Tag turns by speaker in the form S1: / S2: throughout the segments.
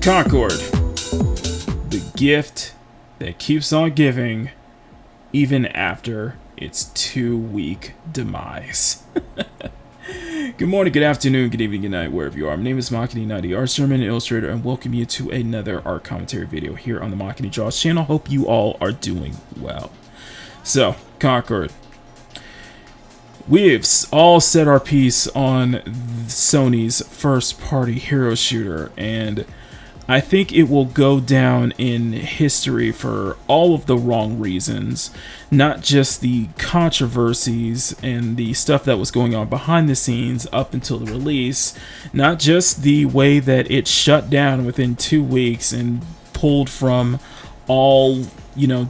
S1: Concord, the gift that keeps on giving even after its 2-week demise. Good morning, good afternoon, good evening, good night, wherever you are. My name is Makini90, art journeyman and illustrator, and welcome you to another art commentary video here on the Makini Draws channel. Hope you all are doing well. So, Concord, we've all said our piece on Sony's first-party hero shooter, and I think it will go down in history for all of the wrong reasons, not just the controversies and the stuff that was going on behind the scenes up until the release, not just the way that it shut down within 2 weeks and pulled from all,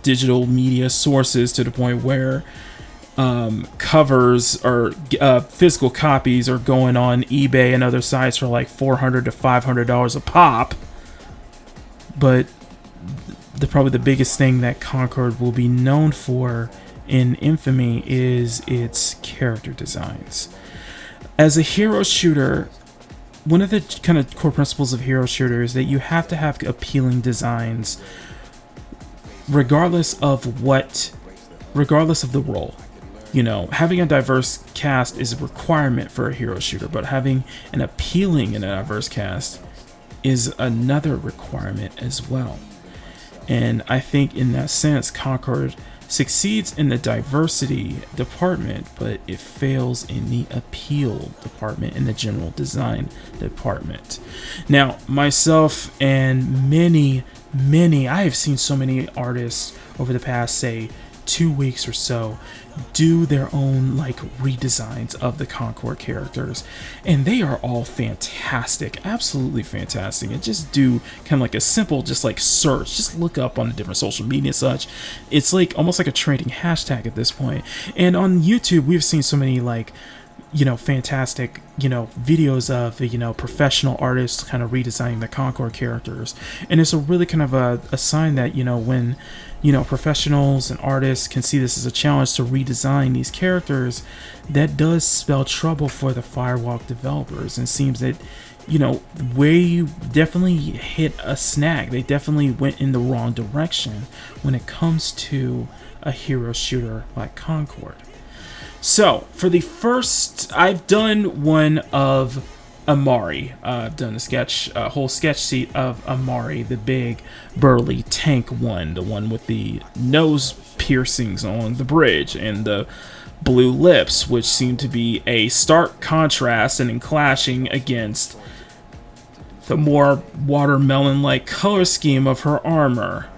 S1: digital media sources to the point where covers or physical copies are going on eBay and other sites for like $400 to $500 a pop. But probably the biggest thing that Concord will be known for in infamy is its character designs. As a hero shooter, one of the kind of core principles of hero shooter is that you have to have appealing designs regardless of the role. Having a diverse cast is a requirement for a hero shooter, but having an appealing and a diverse cast is another requirement as well. And I think in that sense, Concord succeeds in the diversity department, but it fails in the appeal department, in the general design department. Now, myself and many, I have seen so many artists over the past, say, 2 weeks or so do their own redesigns of the Concord characters, and they are all fantastic, absolutely fantastic. And just do kind of a simple search, just look up on the different social media and such. It's almost like a trending hashtag at this point. And on YouTube we've seen so many fantastic videos of professional artists kind of redesigning the Concord characters, and it's a really kind of a sign that when professionals and artists can see this as a challenge to redesign these characters, that does spell trouble for the Firewalk developers. And it seems that we definitely hit a snag. They definitely went in the wrong direction when it comes to a hero shooter like Concord. So, for the first, I've done one of Amari. I've done a whole sketch sheet of Amari, the big, burly tank one, the one with the nose piercings on the bridge and the blue lips, which seem to be a stark contrast and in clashing against the more watermelon-like color scheme of her armor.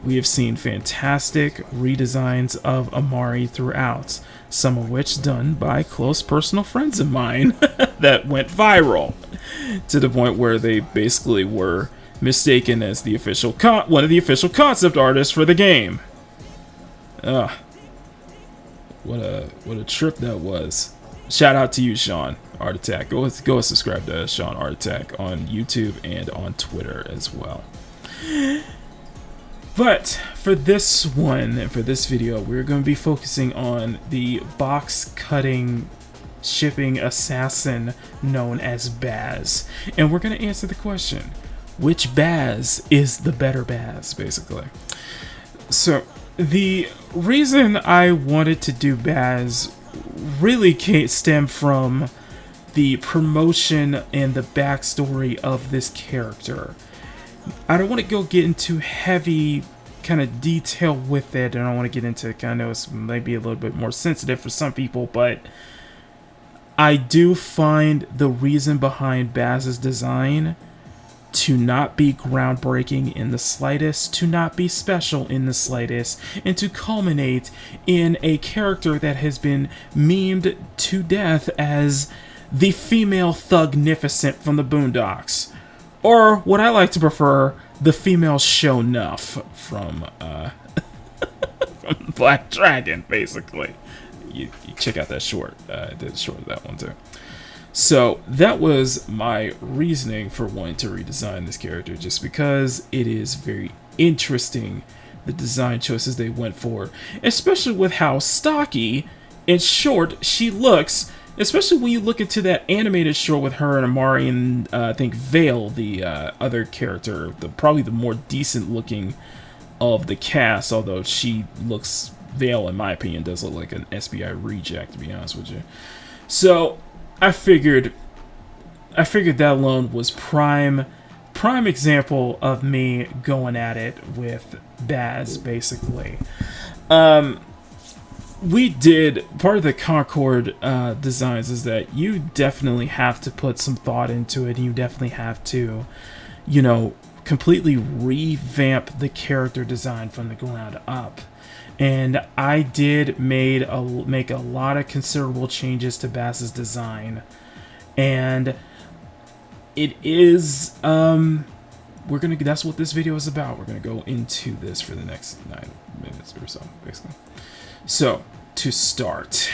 S1: We have seen fantastic redesigns of Amari throughout, some of which done by close personal friends of mine that went viral to the point where they basically were mistaken as the official one of the official concept artists for the game. What a trip that was. Shout out to you, Sean Art Attack. Go subscribe to Sean Art Attack on YouTube and on Twitter as well. But for this one and for this video, we're going to be focusing on the box cutting shipping assassin known as Bazz. And we're going to answer the question, which Bazz is the better Bazz, basically. So the reason I wanted to do Bazz really stemmed from the promotion and the backstory of this character. I don't want to get into heavy kind of detail with it, and I don't want to get into kind of, it's maybe a little bit more sensitive for some people, but I do find the reason behind Bazz's design to not be groundbreaking in the slightest, to not be special in the slightest, and to culminate in a character that has been memed to death as the female thugnificent from the Boondocks. Or what I like to prefer, the female show nuff from from Black Dragon, basically. You check out that short. I did a short of that one too. So that was my reasoning for wanting to redesign this character, just because it is very interesting, the design choices they went for, especially with how stocky and short she looks Especially when you look into that animated short with her and Amari and I think Vale, the other character, probably the more decent looking of the cast, although she looks, Vale in my opinion does look like an SBI reject, to be honest with you. So I figured that alone was prime example of me going at it with Bazz, basically. We did, part of the Concord designs is that you definitely have to put some thought into it, and you definitely have to, you know, completely revamp the character design from the ground up. And I did make a lot of considerable changes to Bazz's design, and it is that's what this video is about. We're gonna go into this for the next 9 minutes or so, basically. So, to start,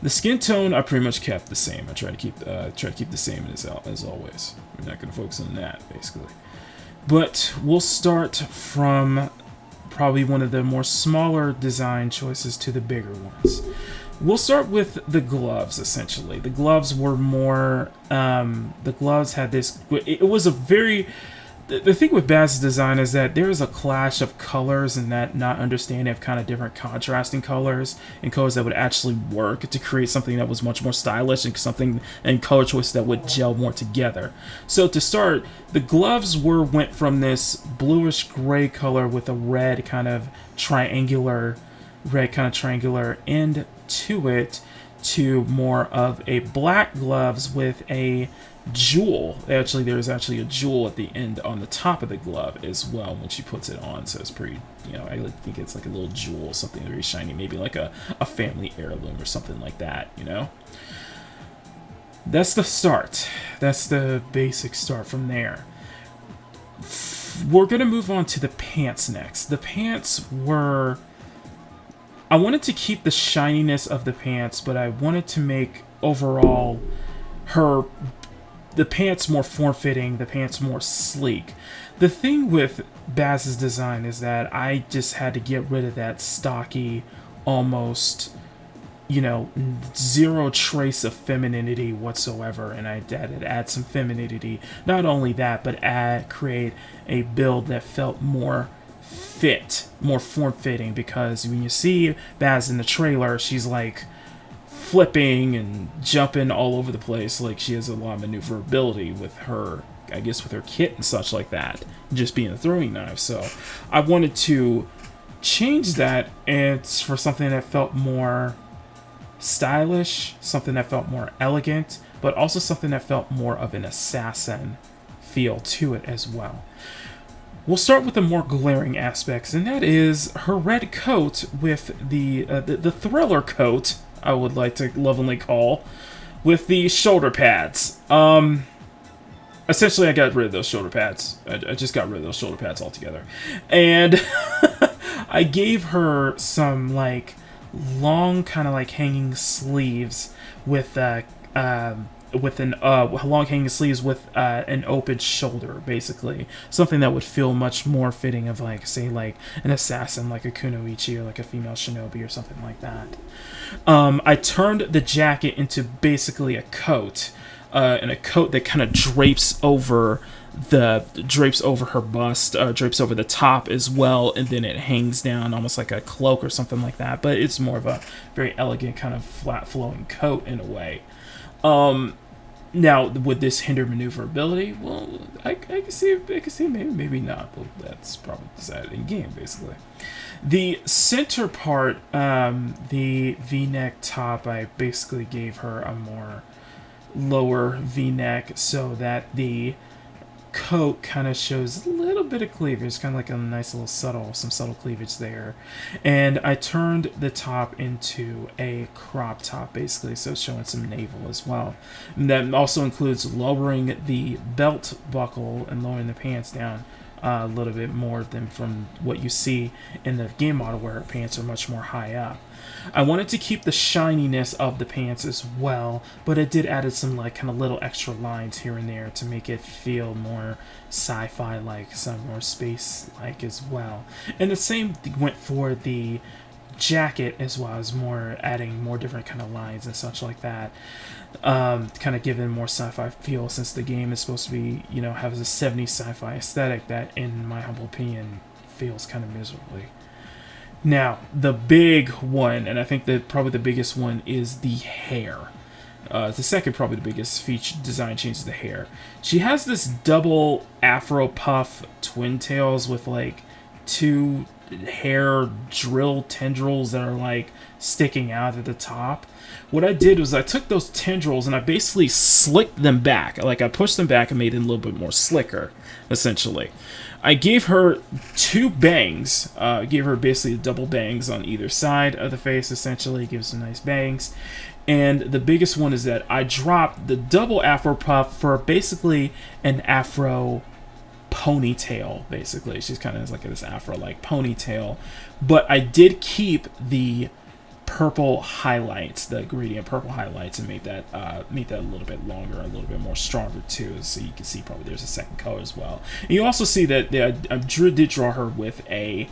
S1: the skin tone I pretty much kept the same. I try to keep the same as always. We're not going to focus on that, basically. But we'll start from probably one of the more smaller design choices to the bigger ones. We'll start with the gloves, essentially. The gloves were more, the gloves had this, it was a very, the thing with Bazz's design is that there is a clash of colors, and that not understanding of kind of different contrasting colors and colors that would actually work to create something that was much more stylish and color choices that would gel more together. So to start, the gloves went from this bluish gray color with a red kind of triangular end to it, to more of a black gloves with a jewel. Actually, there's actually a jewel at the end on the top of the glove as well when she puts it on, so it's pretty, you know, I think it's like a little jewel, something very shiny, maybe like a family heirloom or something like that, you know. That's the start. That's the basic start. From there, we're gonna move on to the pants next. The pants were, I wanted to keep the shininess of the pants, but I wanted to make overall the pants more form-fitting, the pants more sleek. The thing with Bazz's design is that I just had to get rid of that stocky, almost, you know, zero trace of femininity whatsoever, and I had to add some femininity. Not only that, but create a build that felt more more form-fitting, because when you see Bazz in the trailer, she's like flipping and jumping all over the place, like she has a lot of maneuverability with her, I guess, with her kit and such like that, just being a throwing knife. So I wanted to change that, and for something that felt more stylish, something that felt more elegant, but also something that felt more of an assassin feel to it as well. We'll start with the more glaring aspects, and that is her red coat with the thriller coat, I would like to lovingly call, with the shoulder pads. Essentially, I got rid of those shoulder pads. I just got rid of those shoulder pads altogether. And I gave her some, like, long kind of, like, hanging sleeves with long hanging sleeves with an open shoulder, basically. Something that would feel much more fitting of, like, say, like an assassin, like a kunoichi, or like a female shinobi or something like that. I turned the jacket into basically a coat, and a coat that kind of drapes over her bust, drapes over the top as well, and then it hangs down almost like a cloak or something like that. But it's more of a very elegant kind of flat flowing coat in a way. Now, would this hinder maneuverability? Well, I can see maybe not. Well, that's probably decided in game, basically. The center part, the V-neck top, I basically gave her a more lower V-neck so that the coat kind of shows a little bit of cleavage, kind of like a nice little some subtle cleavage there. And I turned the top into a crop top, basically, so it's showing some navel as well. And that also includes lowering the belt buckle and lowering the pants down a little bit more than from what you see in the game model, where pants are much more high up. I wanted to keep the shininess of the pants as well, but it did added some, like, kind of little extra lines here and there to make it feel more sci-fi like, some more space like as well. And the same went for the jacket as well as adding more different kind of lines and such like that. Kind of giving more sci-fi feel, since the game is supposed to be, you know, has a 70s sci-fi aesthetic that, in my humble opinion, feels kind of miserably. Now, the big one, and I think that probably the biggest one, is the hair. The second, probably the biggest feature design change, is the hair. She has this double afro puff twin tails with like two hair drill tendrils that are like sticking out at the top. What I did was I took those tendrils and I basically slicked them back. Like, I pushed them back and made it a little bit more slicker, essentially. I gave her two bangs. Gave her basically double bangs on either side of the face, essentially. Gives some nice bangs. And the biggest one is that I dropped the double afro puff for basically an afro ponytail, basically. She's kind of like this afro-like ponytail. But I did keep the purple highlights, the gradient purple highlights, and made that a little bit longer, a little bit more stronger too. So you can see probably there's a second color as well. And you also see that I did draw her with a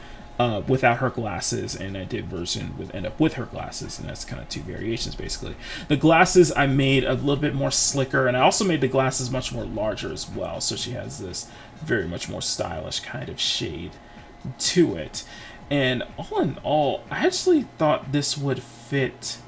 S1: without her glasses, and I did version end up with her glasses, and that's kind of two variations basically. The glasses I made a little bit more slicker, and I also made the glasses much more larger as well, so she has this very much more stylish kind of shade to it. And all in all, I actually thought this would fit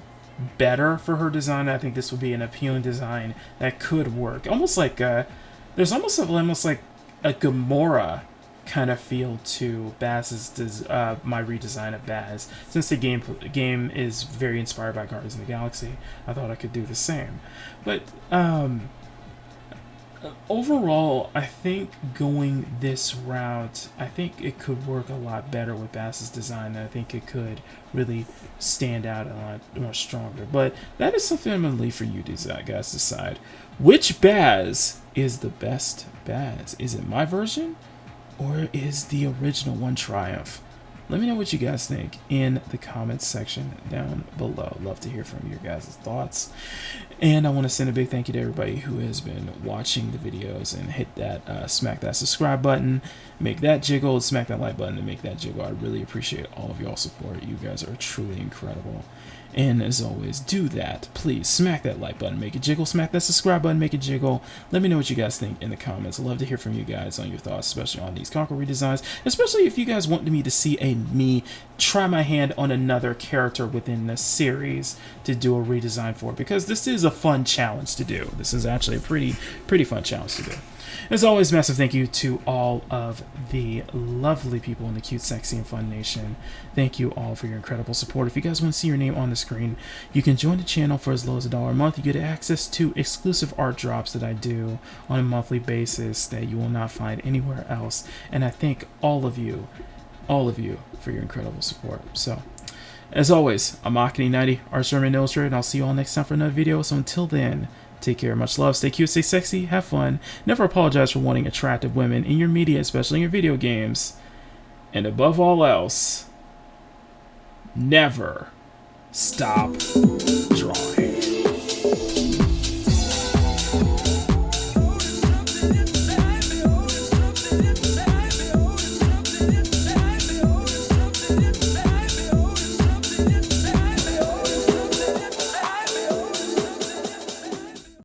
S1: better for her design. I think this would be an appealing design that could work. Almost like there's almost like a Gamora kind of feel to Bazz's my redesign of Bazz. Since the game is very inspired by Guardians of the Galaxy, I thought I could do the same. But overall, I think going this route, I think it could work a lot better with Bazz's design. I think it could really stand out a lot more stronger. But that is something I'm going to leave for you guys to decide. Which Bazz is the best Bazz? Is it my version, or is the original one Triumph? Let me know what you guys think in the comments section down below. Love to hear from your guys' thoughts. And I want to send a big thank you to everybody who has been watching the videos, and hit that, smack that subscribe button, make that jiggle, smack that like button, and make that jiggle. I really appreciate all of y'all support. You guys are truly incredible. And as always, do that. Please smack that like button, make it jiggle. Smack that subscribe button, make it jiggle. Let me know what you guys think in the comments. I'd love to hear from you guys on your thoughts, especially on these Concord redesigns. Especially if you guys want me to see me try my hand on another character within the series to do a redesign for, because this is a fun challenge to do. This is actually a pretty fun challenge to do. As always, massive thank you to all of the lovely people in the Cute, Sexy, and Fun Nation. Thank you all for your incredible support. If you guys want to see your name on the screen, you can join the channel for as low as $1 a month. You get access to exclusive art drops that I do on a monthly basis that you will not find anywhere else. And I thank all of you for your incredible support. So, as always, I'm Akini90, Art German Illustrated, and I'll see you all next time for another video. So until then, take care, much love, stay cute, stay sexy, have fun, never apologize for wanting attractive women in your media, especially in your video games, and above all else, never stop